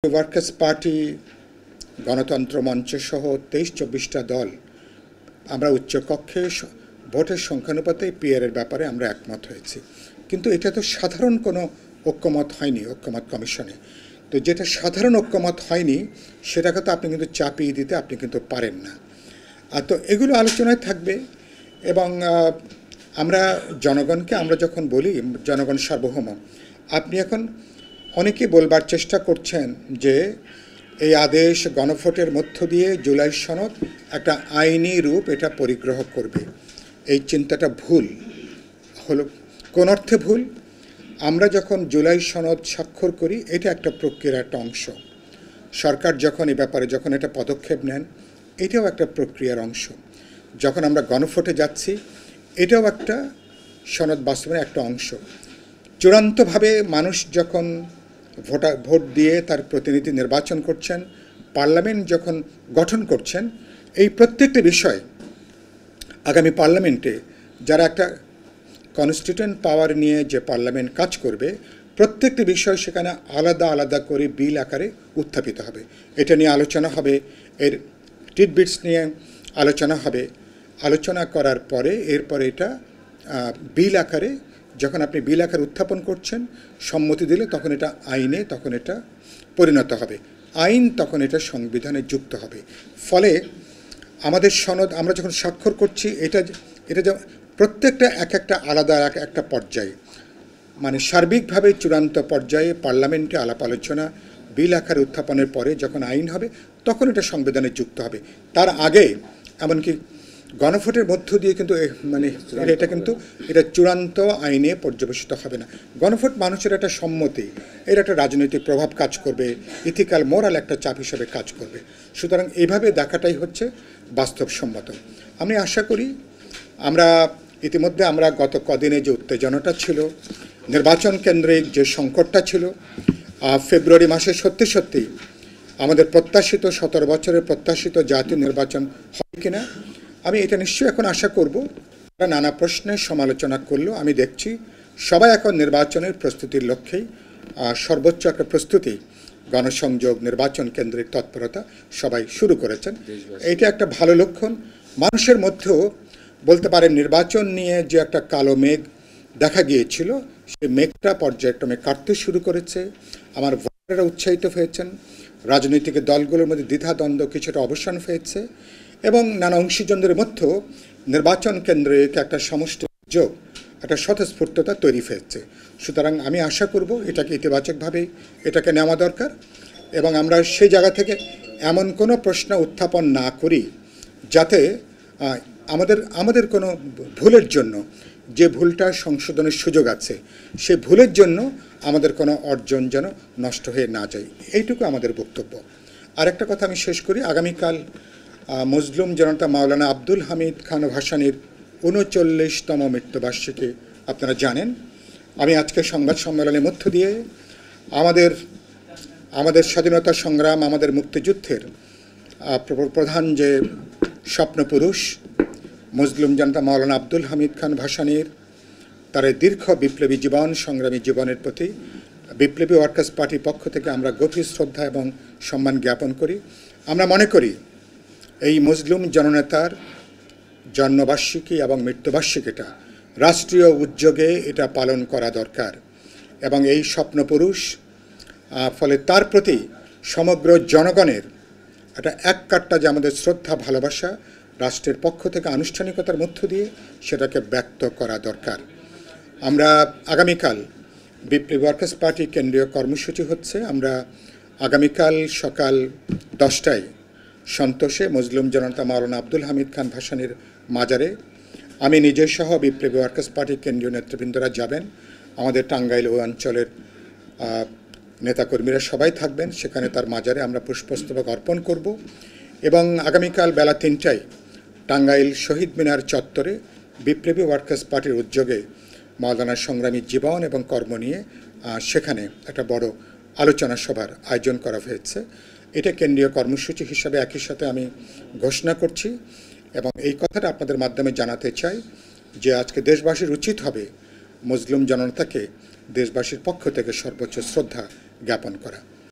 Workers party, গণতন্ত্র মঞ্চ সহ ২৩-২৪টা দল আমরা উচ্চকক্ষে ভোটের সংখ্যানুপাতে পিআরের ব্যাপারে আমরা একমত হয়েছি। কিন্তু এটা তো সাধারণ কোনো ঐক্যমত হয়নি ঐক্যমত কমিশনে। তো যেটা সাধারণ ঐক্যমত হয়নি সেটাকে তো আপনি কিন্তু চাপিয়ে দিতে আপনি কিন্তু পারেন না। তো এগুলো আলোচনায় থাকবে এবং আমরা জনগণকে আমরা যখন বলি জনগণ সার্বভৌম, আপনি এখন অনেকে বলবার চেষ্টা করছেন যে এই আদেশ গণভোটের মধ্য দিয়ে জুলাই সনদ একটা আইনি রূপ এটা পরিগ্রহ করবে। এই চিন্তাটা ভুল। হলো কোন অর্থে ভুল? আমরা যখন জুলাই সনদ স্বাক্ষর করি এটা একটা প্রক্রিয়ার একটা অংশ। সরকার যখন এই ব্যাপারে যখন এটা পদক্ষেপ নেন এটাও একটা প্রক্রিয়ার অংশ। যখন আমরা গণভোটে যাচ্ছি এটাও একটা সনদ বাস্তবায়নের একটা অংশ। চূড়ান্তভাবে মানুষ যখন ভোট দিয়ে তার প্রতিনিধি নির্বাচন করছেন, পার্লামেন্ট যখন গঠন করছেন, এই প্রত্যেকটি বিষয় আগামী পার্লামেন্টে যারা একটা কনস্টিটিউয়েন্ট পাওয়ার নিয়ে যে পার্লামেন্ট কাজ করবে, প্রত্যেকটি বিষয় সেখানে আলাদা আলাদা করে বিল আকারে উত্থাপিত হবে। এটা নিয়ে আলোচনা হবে, এর টিটবিটস নিয়ে আলোচনা হবে। আলোচনা করার পরে এরপরে এটা বিল আকারে, যখন আপনি বিল আকারে উত্থাপন করছেন, সম্মতি দিলে তখন এটা আইনে তখন এটা পরিণত হবে। আইন তখন এটা সংবিধানে যুক্ত হবে। ফলে আমাদের সনদ আমরা যখন স্বাক্ষর করছি এটা প্রত্যেকটা একটা আলাদা একটা পর্যায়ে, মানে সার্বিকভাবে চূড়ান্ত পর্যায়ে পার্লামেন্টে আলাপ আলোচনা, বিল আকারে উত্থাপনের পরে যখন আইন হবে তখন এটা সংবিধানে যুক্ত হবে। তার আগে এমনকি গণভোটের মধ্য দিয়ে কিন্তু এটা চূড়ান্ত আইনে পর্যবেসিত হবে না। গণভোট মানুষের একটা সম্মতি, এর একটা রাজনৈতিক প্রভাব কাজ করবে, ইথিক্যাল মোরাল একটা চাপ হিসেবে কাজ করবে। সুতরাং এইভাবে দেখাটাই হচ্ছে বাস্তবসম্মত। আমি আশা করি ইতিমধ্যে আমরা গত কদিনে যে উত্তেজনাটা ছিল, নির্বাচন কেন্দ্রিক যে সংকটটা ছিল, ফেব্রুয়ারি মাসে সত্যি সত্যি আমাদের প্রত্যাশিত 17 বছরের প্রত্যাশিত জাতীয় নির্বাচন হয় কিনা, আমি এটা নিশ্চয়ই এখন আশা করব। তারা নানা প্রশ্নের সমালোচনা করলেও আমি দেখছি সবাই এখন নির্বাচনের প্রস্তুতির লক্ষ্যেই সর্বোচ্চ একটা প্রস্তুতি, গণসংযোগ, নির্বাচন কেন্দ্রিক তৎপরতা সবাই শুরু করেছেন। এইটা একটা ভালো লক্ষণ। মানুষের মধ্যেও বলতে পারেন নির্বাচন নিয়ে যে একটা কালো মেঘ দেখা গিয়েছিল, সেই মেঘটা পর্যায়ক্রমে কাটতে শুরু করেছে। আমার ভোটাররা উৎসাহিত হয়েছেন, রাজনৈতিক দলগুলোর মধ্যে দ্বিধাদ্বন্দ্ব কিছুটা অবসান হয়েছে এবং নানা অংশীজনদের মধ্যেও নির্বাচন কেন্দ্রিক একটা সমষ্টি যোগ, একটা স্বতঃস্ফূর্ততা তৈরি হয়েছে। সুতরাং আমি আশা করব এটাকে ইতিবাচকভাবে এটাকে নেওয়া দরকার এবং আমরা সেই জায়গা থেকে এমন কোনো প্রশ্ন উত্থাপন না করি যাতে আমাদের কোনো ভুলের জন্য, যে ভুলটা সংশোধনের সুযোগ আছে, সে ভুলের জন্য আমাদের কোনো অর্জন যেন নষ্ট হয়ে না যায়, এইটুকু আমাদের বক্তব্য। আরেকটা কথা আমি শেষ করি। আগামীকাল মজলুম জনতা মাওলানা আব্দুল হামিদ খান ভাসানীর ৩৯তম মৃত্যুবার্ষিকী আপনারা জানেন। আমি আজকে সংবাদ সম্মেলনের মধ্য দিয়ে আমাদের স্বাধীনতা সংগ্রাম, আমাদের মুক্তিযুদ্ধের প্রধান যে স্বপ্নপুরুষ মজলুম জনতা মাওলানা আব্দুল হামিদ খান ভাসানীর তার দীর্ঘ বিপ্লবী জীবন, সংগ্রামী জীবনের প্রতি বিপ্লবী ওয়ার্কার্স পার্টির পক্ষ থেকে আমরা গভীর শ্রদ্ধা এবং সম্মান জ্ঞাপন করি। আমরা মনে করি এই মজলুম জননেতার জন্মবার্ষিকী এবং মৃত্যুবার্ষিকীটা রাষ্ট্রীয় উদ্যোগে এটা পালন করা দরকার এবং এই স্বপ্নপুরুষ, ফলে তার প্রতি সমগ্র জনগণের একটা এককাট্টা যে আমাদের শ্রদ্ধা, ভালোবাসা রাষ্ট্রের পক্ষ থেকে আনুষ্ঠানিকতার মধ্য দিয়ে সেটাকে ব্যক্ত করা দরকার। আমরা আগামীকাল বিপ্লবী ওয়ার্কার্স পার্টি কেন্দ্রীয় কর্মসূচি হচ্ছে, আমরা আগামীকাল সকাল 10টায় সন্তোষে মজলুম জনতা মাওলানা আব্দুল হামিদ খান ভাসানীর মাজারে আমি নিজে সহ বিপ্লবী ওয়ার্কার্স পার্টির কেন্দ্রীয় নেতৃবৃন্দরা যাবেন। আমাদের টাঙ্গাইল ও অঞ্চলের নেতাকর্মীরা সবাই থাকবেন সেখানে। তার মাজারে আমরা পুষ্পস্তবক অর্পণ করব এবং আগামীকাল বেলা 3টায় টাঙ্গাইল শহীদ মিনার চত্বরে বিপ্লবী ওয়ার্কার্স পার্টির উদ্যোগে মাওলানার সংগ্রামী জীবন এবং কর্ম নিয়ে সেখানে একটা বড় আলোচনা সভার আয়োজন করা হয়েছে। এটা কেন্দ্রীয় কর্মসূচি হিসাবে একই সাথে আমি ঘোষণা করছি এবং এই কথাটা আপনাদের মাধ্যমে জানাতে চাই যে আজকে দেশবাসীর উচিত হবে মজলুম জনতাকে দেশবাসীর পক্ষ থেকে সর্বোচ্চ শ্রদ্ধা জ্ঞাপন করা।